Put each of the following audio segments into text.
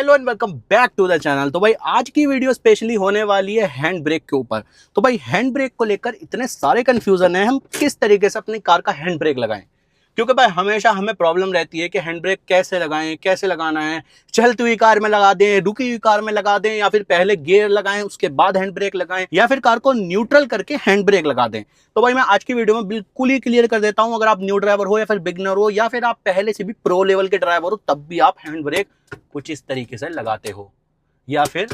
Hello and welcome back to the channel. तो भाई आज की वीडियो स्पेशली होने वाली है हैंड ब्रेक के ऊपर। तो भाई हैंड ब्रेक को लेकर इतने सारे कंफ्यूजन है, हम किस तरीके से अपनी कार का हैंड ब्रेक लगाएं। क्योंकि भाई हमेशा हमें प्रॉब्लम रहती है कि हैंड ब्रेक कैसे लगाएं, कैसे लगाना है। चलती हुई कार में लगा दें, रुकी हुई कार में लगा दें, या फिर पहले गियर लगाएं उसके बाद हैंड ब्रेक लगाएं, या फिर कार को न्यूट्रल करके हैंड ब्रेक लगा दें। तो भाई मैं आज की वीडियो में बिल्कुल ही क्लियर कर देता हूं। अगर आप न्यू ड्राइवर हो या फिर बिगनर हो या फिर आप पहले से भी प्रो लेवल के ड्राइवर हो, तब भी आप हैंड ब्रेक कुछ इस तरीके से लगाते हो, या फिर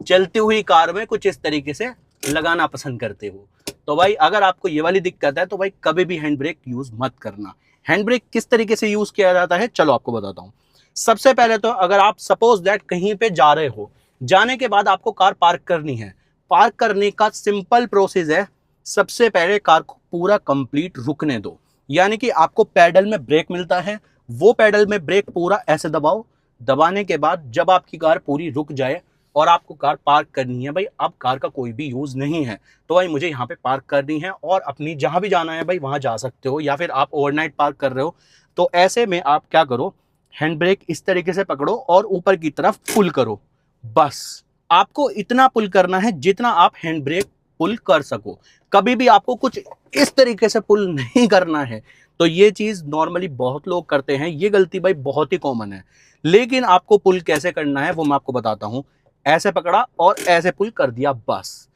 चलती हुई कार में कुछ इस तरीके से लगाना पसंद करते हो। तो भाई अगर आपको ये वाली दिक्कत है तो भाई कभी भी हैंड ब्रेक यूज मत करना। हैंड ब्रेक किस तरीके से यूज किया जाता है चलो आपको बताता हूं। सबसे पहले तो अगर आप सपोज दैट कहीं पे जा रहे हो, जाने के बाद आपको कार पार्क करनी है। पार्क करने का सिंपल प्रोसेस है, सबसे पहले कार को पूरा कंप्लीट रुकने दो। यानी कि आपको पैडल में ब्रेक मिलता है, वो पैडल में ब्रेक पूरा ऐसे दबाओ। दबाने के बाद जब आपकी कार पूरी रुक जाए और आपको कार पार्क करनी है, भाई अब कार का कोई भी यूज नहीं है तो भाई मुझे यहाँ पे पार्क करनी है और अपनी जहां भी जाना है भाई वहां जा सकते हो। या फिर आप ओवरनाइट पार्क कर रहे हो तो ऐसे में आप क्या करो, हैंड ब्रेक इस तरीके से पकड़ो और ऊपर की तरफ पुल करो। बस आपको इतना पुल करना है जितना आप हैंड ब्रेक पुल कर सको। कभी भी आपको कुछ इस तरीके से पुल नहीं करना है। तो ये चीज नॉर्मली बहुत लोग करते हैं, ये गलती भाई बहुत ही कॉमन है। लेकिन आपको पुल कैसे करना है वो मैं आपको बताता हूं। ऐसे पकड़ा और ऐसे पुल कर दिया बस।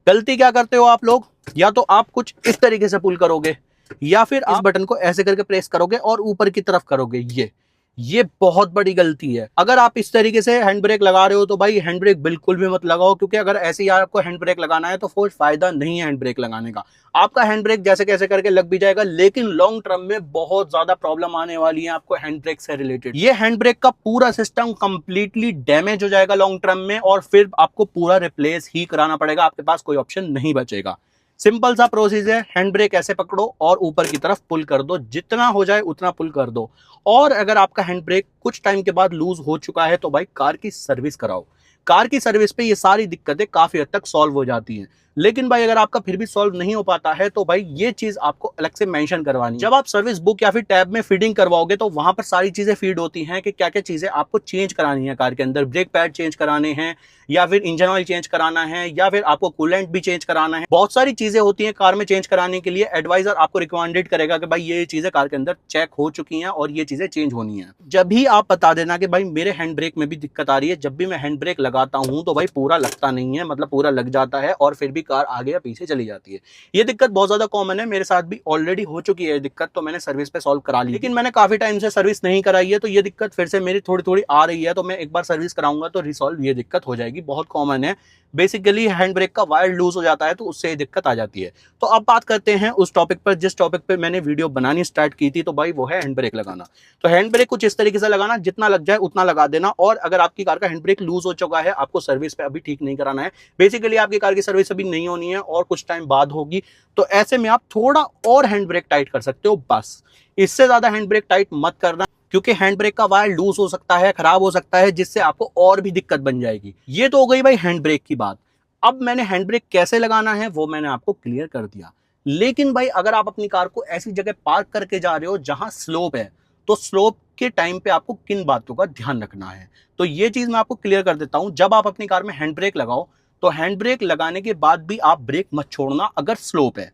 गलती क्या करते हो आप लोग, या तो आप कुछ इस तरीके से पुल करोगे या फिर इस बटन को ऐसे करके प्रेस करोगे और ऊपर की तरफ करोगे। ये बहुत बड़ी गलती है। अगर आप इस तरीके से हैंड ब्रेक लगा रहे हो तो भाई हैंड ब्रेक बिल्कुल भी मत लगाओ, क्योंकि अगर ऐसे ही आपको हैंड ब्रेक लगाना है तो कोई फायदा नहीं है हैंड ब्रेक लगाने का। आपका हैंड ब्रेक जैसे कैसे करके लग भी जाएगा, लेकिन लॉन्ग टर्म में बहुत ज्यादा प्रॉब्लम आने वाली है आपको हैंड ब्रेक से रिलेटेड। ये हैंड ब्रेक का पूरा सिस्टम कंप्लीटली डैमेज हो जाएगा लॉन्ग टर्म में, और फिर आपको पूरा रिप्लेस ही कराना पड़ेगा, आपके पास कोई ऑप्शन नहीं बचेगा। सिंपल सा प्रोसेस है, हैंड ब्रेक ऐसे पकड़ो और ऊपर की तरफ पुल कर दो, जितना हो जाए उतना पुल कर दो। और अगर आपका हैंड ब्रेक कुछ टाइम के बाद लूज हो चुका है तो भाई कार की सर्विस कराओ। कार की सर्विस पे ये सारी दिक्कतें काफी हद तक सॉल्व हो जाती हैं। लेकिन भाई अगर आपका फिर भी सॉल्व नहीं हो पाता है तो भाई ये चीज आपको अलग से मेंशन करवानी है। जब आप सर्विस बुक या फिर टैब में फीडिंग करवाओगे तो वहां पर सारी चीजें फीड होती हैं कि क्या क्या चीजें आपको चेंज करानी है कार के अंदर। ब्रेक पैड चेंज कराने हैं, या फिर इंजन ऑयल चेंज कराना है, या फिर आपको कूलेंट भी चेंज कराना है। बहुत सारी चीजें होती हैं कार में चेंज कराने के लिए। एडवाइजर आपको रिकमेंडेड करेगा कि भाई ये चीजें कार के अंदर चेक हो चुकी हैं और ये चीजें चेंज होनी है। जब भी आप बता देना कि भाई मेरे हैंड ब्रेक में भी दिक्कत आ रही है, जब भी मैं हैंड ब्रेक लगाता हूं तो भाई पूरा लगता नहीं है, मतलब पूरा लग जाता है और फिर भी कार आगे या पीछे चली जाती है। ये दिक्कत बहुत ज्यादा कॉमन है, मेरे साथ भी ऑलरेडी हो चुकी है दिक्कत, तो मैंने सर्विस पे सॉल्व करा ली। लेकिन मैंने काफी टाइम से सर्विस नहीं कराई है तो ये दिक्कत फिर से मेरी थोड़ी थोड़ी आ रही है, तो मैं एक बार सर्विस कराऊंगा तो रिसॉल्व ये दिक्कत हो जाएगी। बहुत कॉमन है, बेसिकली हैंड ब्रेक का वायर लूज हो जाता है तो उससे ये दिक्कत आ जाती है। तो अब बात करते हैं उस टॉपिक पर जिस टॉपिक पे मैंने वीडियो बनानी स्टार्ट की थी, तो भाई वो है हैंड ब्रेक लगाना। तो हैंड ब्रेक कुछ इस तरीके से लगाना, जितना लग जाए उतना लगा देना। और अगर आपकी कार का हैंड ब्रेक लूज हो चुका है, आपको सर्विस पे अभी ठीक नहीं कराना है, बेसिकली आपकी कार की सर्विस अभी नहीं होनी है और कुछ टाइम बाद होगी, तो ऐसे में आप थोड़ा और हैंड ब्रेक टाइट कर सकते हो बस। इससे ज्यादा हैंड ब्रेक टाइट मत करना, क्योंकि हैंड ब्रेक का वायर लूज हो सकता है, खराब हो सकता है, जिससे आपको और भी दिक्कत बन जाएगी। ये तो हो गई भाई हैंड ब्रेक की बात। अब मैंने हैंड ब्रेक कैसे लगाना है वो मैंने आपको क्लियर कर दिया। लेकिन भाई अगर आप अपनी कार को ऐसी जगह पार्क करके जा रहे हो जहां स्लोप है, तो स्लोप के टाइम पे आपको किन बातों का ध्यान रखना है, तो ये चीज मैं आपको क्लियर कर देता हूं। जब आप अपनी कार में हैंड ब्रेक लगाओ तो हैंड ब्रेक लगाने के बाद भी आप ब्रेक मत छोड़ना अगर स्लोप है।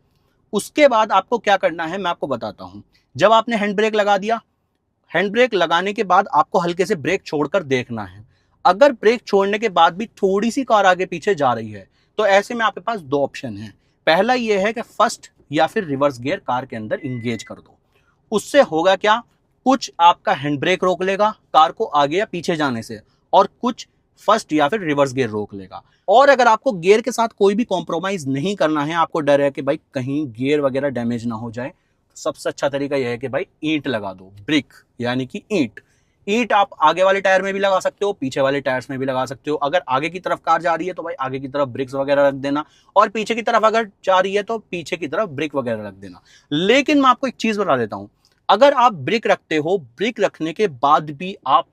उसके बाद आपको क्या करना है मैं आपको बताता हूं। जब आपने हैंड ब्रेक लगा दिया, हैंड ब्रेक लगाने के बाद आपको हल्के से ब्रेक छोड़कर देखना है। अगर ब्रेक छोड़ने के बाद भी थोड़ी सी कार आगे पीछे जा रही है तो ऐसे में आपके पास दो ऑप्शन है। पहला यह है कि फर्स्ट या फिर रिवर्स गियर कार के अंदर इंगेज कर दो। उससे होगा क्या, कुछ आपका हैंड ब्रेक रोक लेगा कार को आगे या पीछे जाने से, और कुछ फर्स्ट या फिर रिवर्स गियर रोक लेगा। और अगर आपको गियर के साथ कोई भी कॉम्प्रोमाइज नहीं करना है, आपको डर है कि भाई कहीं गियर वगैरह डैमेज ना हो जाए, सबसे अच्छा तरीका यह है कि भाई ईंट लगा दो। ब्रिक यानी कि ईंट आप आगे वाले टायर में भी लगा सकते हो, पीछे वाले टायर्स में भी लगा सकते हो। अगर आगे की तरफ कार जा रही है तो भाई आगे की तरफ ब्रिक्स वगैरह रख देना, और पीछे की तरफ अगर जा रही है तो पीछे की तरफ ब्रिक वगैरह रख देना। लेकिन मैं आपको एक चीज बता देता हूं, अगर आप ब्रिक रखते हो, ब्रिक रखने के बाद भी आप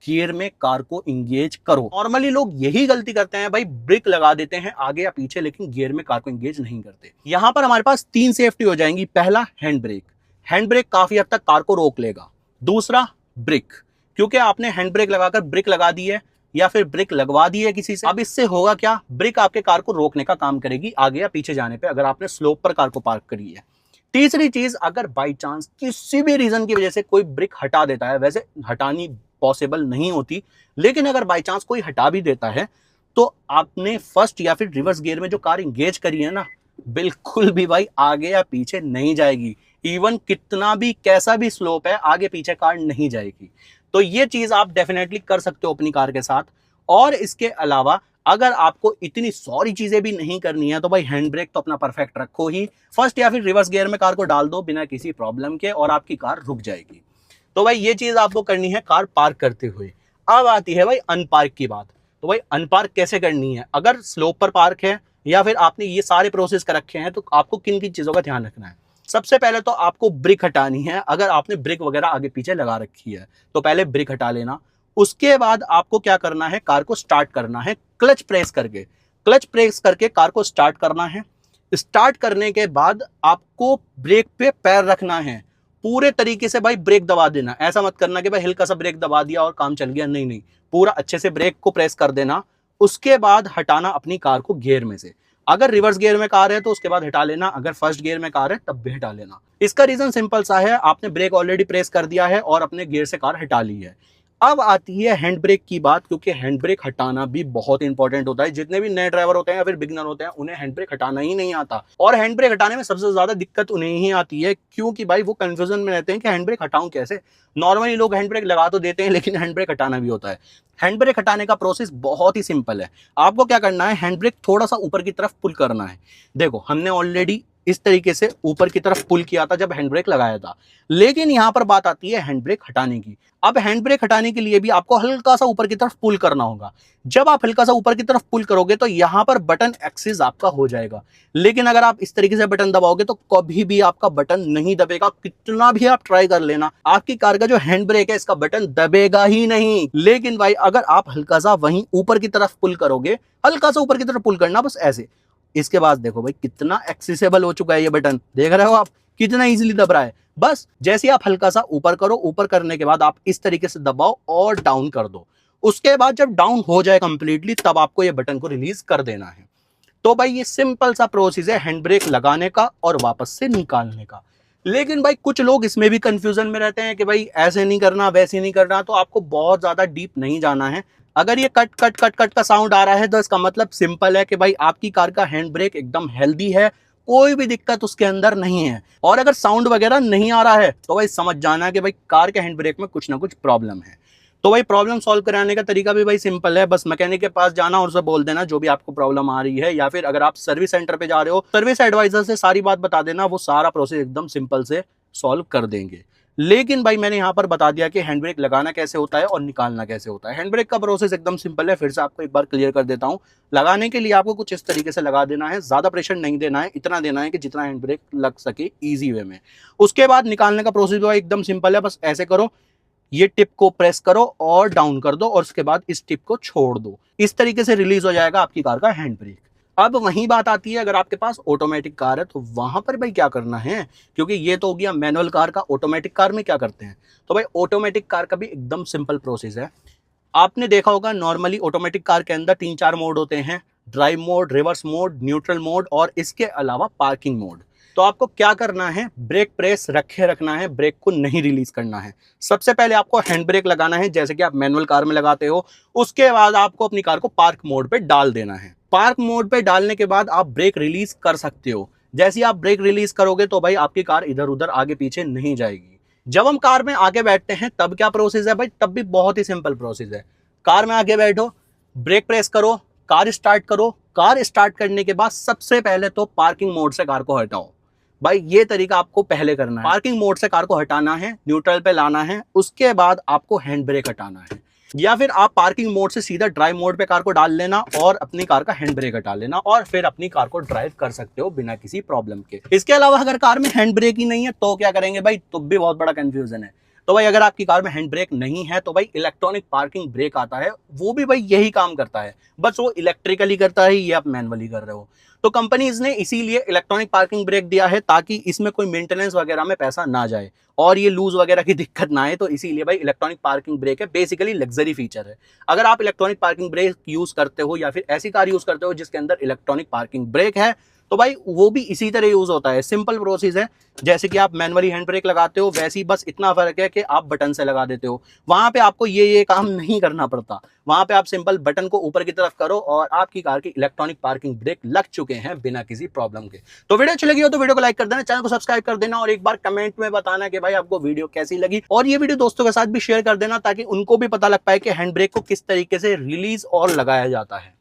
गियर में कार को इंगेज करो। नॉर्मली लोग यही गलती करते हैं भाई, ब्रेक लगा देते हैं आगे या पीछे लेकिन गियर में कार को इंगेज नहीं करते। यहां पर हमारे पास तीन सेफ्टी हो जाएंगी। पहला हैंड ब्रेक काफी हद तक कार को रोक लेगा। दूसरा ब्रेक, क्योंकि आपने हैंड ब्रेक लगाकर ब्रेक लगा दी है, या फिर ब्रेक लगवा दी है किसी से। अब इससे होगा क्या, ब्रेक आपके कार को रोकने का काम करेगी आगे या पीछे जाने पे, अगर आपने स्लोप पर कार को पार्क करी है। तीसरी चीज, अगर बाई चांस किसी भी रीजन की वजह से कोई ब्रेक हटा देता है, वैसे हटानी पॉसिबल नहीं होती, लेकिन अगर बाई चांस कोई हटा भी देता है, तो आपने फर्स्ट या फिर रिवर्स गियर में जो कार इंगेज करी है ना, बिल्कुल भी भाई आगे या पीछे नहीं जाएगी। इवन कितना भी कैसा भी स्लोप है, आगे पीछे कार नहीं जाएगी। तो ये चीज आप डेफिनेटली कर सकते हो अपनी कार के साथ। और इसके अलावा अगर आपको इतनी सारी चीजें भी नहीं करनी है, तो भाई हैंड ब्रेक तो अपना परफेक्ट रखो ही। फर्स्ट या फिर रिवर्स गियर में कार को डाल दो बिना किसी प्रॉब्लम के, और आपकी कार रुक जाएगी। तो भाई ये चीज आपको करनी है कार पार्क करते हुए। अब आती है भाई अनपार्क की बात। तो भाई अनपार्क कैसे करनी है, अगर स्लोप पर पार्क है या फिर आपने ये सारे प्रोसेस कर रखे हैं, तो आपको किन किन चीजों का ध्यान रखना है। सबसे पहले तो आपको ब्रेक हटानी है। अगर आपने ब्रेक वगैरह आगे पीछे लगा रखी है, तो पहले ब्रेक हटा लेना। उसके बाद आपको क्या करना है, कार को स्टार्ट करना है क्लच प्रेस करके। क्लच प्रेस करके कार को स्टार्ट करना है। स्टार्ट करने के बाद आपको ब्रेक पे पैर रखना है, पूरे तरीके से भाई ब्रेक दबा देना। ऐसा मत करना कि भाई हल्का सा ब्रेक दबा दिया और काम चल गया, नहीं नहीं, पूरा अच्छे से ब्रेक को प्रेस कर देना। उसके बाद हटाना अपनी कार को गियर में से। अगर रिवर्स गियर में कार है तो उसके बाद हटा लेना, अगर फर्स्ट गियर में कार है तब भी हटा लेना। इसका रीजन सिंपल सा है, आपने ब्रेक ऑलरेडी प्रेस कर दिया है और अपने गियर से कार हटा ली है। अब आती है हैंड ब्रेक की बात, क्योंकि हैंड ब्रेक हटाना भी बहुत इंपॉर्टेंट होता है। जितने भी नए ड्राइवर होते हैं या फिर बिगिनर होते हैं, उन्हें हैंड ब्रेक हटाना ही नहीं आता। और हैंड ब्रेक हटाने में सबसे ज्यादा दिक्कत उन्हें ही आती है, क्योंकि भाई वो कंफ्यूजन में रहते हैं कि हैंड ब्रेक हटाऊं कैसे। नॉर्मली लोग हैंड ब्रेक लगा तो देते हैं, लेकिन हैंड ब्रेक हटाना भी होता है। हैंड ब्रेक हटाने का प्रोसेस बहुत ही सिंपल है। आपको क्या करना है, हैंड ब्रेक थोड़ा सा ऊपर की तरफ पुल करना है। देखो हमने ऑलरेडी इस तरीके से ऊपर की तरफ पुल किया था जब हैंड ब्रेक लगाया था, लेकिन यहां पर बात आती है हैंड ब्रेक हटाने की। अब हैंड ब्रेक हटाने के लिए भी आपको हल्का सा ऊपर की तरफ पुल करना होगा। जब आप हल्का सा ऊपर की तरफ पुल करोगे तो यहां पर बटन एक्सिस आपका हो जाएगा, लेकिन अगर आप इस तरीके से बटन दबाओगे तो कभी भी आपका बटन नहीं दबेगा। कितना भी आप ट्राई कर लेना, आपकी कार का जो हैंड ब्रेक है इसका बटन दबेगा ही नहीं। लेकिन भाई अगर आप हल्का सा वहीं ऊपर की तरफ पुल करोगे, हल्का सा ऊपर की तरफ पुल करना बस ऐसे, इसके बाद देखो भाई कितना एक्सेसिबल हो चुका है ये बटन। देख रहे हो आप कितना इजीली दब रहा है। बस जैसे आप हल्का सा ऊपर करो, ऊपर करने के बाद आप इस तरीके से दबाओ और डाउन कर दो। उसके बाद जब डाउन हो जाए कंप्लीटली, तब आपको ये बटन को रिलीज कर देना है। तो भाई ये सिंपल सा प्रोसेस है हैंड ब्रेक लगाने का और वापस से निकालने का। लेकिन भाई कुछ लोग इसमें भी कंफ्यूजन में रहते हैं कि भाई ऐसे नहीं करना वैसे नहीं करना। तो आपको बहुत ज्यादा डीप नहीं जाना है। अगर ये कट कट कट कट का साउंड आ रहा है तो इसका मतलब सिंपल है कि भाई आपकी कार का हैंड ब्रेक एकदम हेल्दी है, कोई भी दिक्कत उसके अंदर नहीं है। और अगर साउंड वगैरह नहीं आ रहा है तो भाई समझ जाना कि भाई कार के हैंड ब्रेक में कुछ ना कुछ प्रॉब्लम है। तो भाई प्रॉब्लम सॉल्व कराने का तरीका भी भाई सिंपल है, बस मैकेनिक के पास जाना और उसे बोल देना जो भी आपको प्रॉब्लम आ रही है, या फिर अगर आप सर्विस सेंटर पे जा रहे हो, सर्विस एडवाइजर से सारी बात बता देना, वो सारा प्रोसेस एकदम सिंपल से सॉल्व कर देंगे। लेकिन भाई मैंने यहाँ पर बता दिया कि हैंड ब्रेक लगाना कैसे होता है और निकालना कैसे होता है। हैंड ब्रेक का प्रोसेस एकदम सिंपल है, फिर से आपको एक बार क्लियर कर देता हूँ। लगाने के लिए आपको कुछ इस तरीके से लगा देना है, ज्यादा प्रेशर नहीं देना है, इतना देना है कि जितना हैंड ब्रेक लग सके इजी वे में। उसके बाद निकालने का प्रोसेस भाई एकदम सिंपल है, बस ऐसे करो, ये टिप को प्रेस करो और डाउन कर दो और उसके बाद इस टिप को छोड़ दो। इस तरीके से रिलीज हो जाएगा आपकी कार का हैंड ब्रेक। अब वही बात आती है, अगर आपके पास ऑटोमेटिक कार है तो वहां पर भाई क्या करना है, क्योंकि ये तो हो गया मैनुअल कार का। ऑटोमेटिक कार में क्या करते हैं, तो भाई ऑटोमेटिक कार का भी एकदम सिंपल प्रोसेस है। आपने देखा होगा नॉर्मली ऑटोमेटिक कार के अंदर 3-4 मोड होते हैं, drive mode, reverse mode, neutral mode और इसके अलावा पार्किंग मोड। तो आपको क्या करना है, ब्रेक प्रेस रखे रखना है, ब्रेक को नहीं रिलीज करना है। सबसे पहले आपको हैंड ब्रेक लगाना है जैसे कि आप मैनुअल कार में लगाते हो। उसके बाद आपको अपनी कार को पार्क मोड पे डाल देना है। पार्क मोड पे डालने के बाद आप ब्रेक रिलीज कर सकते हो। जैसे आप ब्रेक रिलीज करोगे तो भाई आपकी कार इधर उधर आगे पीछे नहीं जाएगी। जब हम कार में आगे बैठते हैं तब क्या प्रोसेस है भाई, तब भी बहुत ही सिंपल प्रोसेस है। कार में आगे बैठो, ब्रेक प्रेस करो, कार स्टार्ट करो। कार स्टार्ट करने के बाद सबसे पहले तो पार्किंग मोड से कार को हटाओ। भाई ये तरीका आपको पहले करना है। पार्किंग मोड से कार को हटाना है, न्यूट्रल पे लाना है, उसके बाद आपको हैंड ब्रेक हटाना है। या फिर आप पार्किंग मोड से सीधा ड्राइव मोड पे कार को डाल लेना और अपनी कार का हैंड ब्रेक हटा लेना और फिर अपनी कार को ड्राइव कर सकते हो बिना किसी प्रॉब्लम के। इसके अलावा अगर कार में हैंड ब्रेक ही नहीं है तो क्या करेंगे भाई, तो भी बहुत बड़ा कंफ्यूजन है। तो भाई अगर आपकी कार में हैंड ब्रेक नहीं है तो भाई इलेक्ट्रॉनिक पार्किंग ब्रेक आता है, वो भी भाई यही काम करता है, बस वो इलेक्ट्रिकली करता है, ये आप मैनुअली कर रहे हो। तो कंपनीज ने इसीलिए इलेक्ट्रॉनिक पार्किंग ब्रेक दिया है ताकि इसमें कोई मेंटेनेंस वगैरह में पैसा ना जाए और ये लूज वगैरह की दिक्कत ना आए। तो इसीलिए भाई इलेक्ट्रॉनिक पार्किंग ब्रेक है, बेसिकली लग्जरी फीचर है। अगर आप इलेक्ट्रॉनिक पार्किंग ब्रेक यूज करते हो या फिर ऐसी कार यूज करते हो जिसके अंदर इलेक्ट्रॉनिक पार्किंग ब्रेक है, तो भाई वो भी इसी तरह यूज होता है। सिंपल प्रोसेस है, जैसे कि आप मैनुअली हैंड ब्रेक लगाते हो वैसे ही, बस इतना फर्क है कि आप बटन से लगा देते हो। वहां पे आपको ये काम नहीं करना पड़ता, वहां पे आप सिंपल बटन को ऊपर की तरफ करो और आपकी कार की इलेक्ट्रॉनिक पार्किंग ब्रेक लग चुके हैं बिना किसी प्रॉब्लम के। तो वीडियो अच्छी लगी हो तो वीडियो को लाइक कर देना, चैनल को सब्सक्राइब कर देना और एक बार कमेंट में बताना कि भाई आपको वीडियो कैसी लगी। और ये वीडियो दोस्तों के साथ भी शेयर कर देना ताकि उनको भी पता लग पाए कि हैंड ब्रेक को किस तरीके से रिलीज और लगाया जाता है।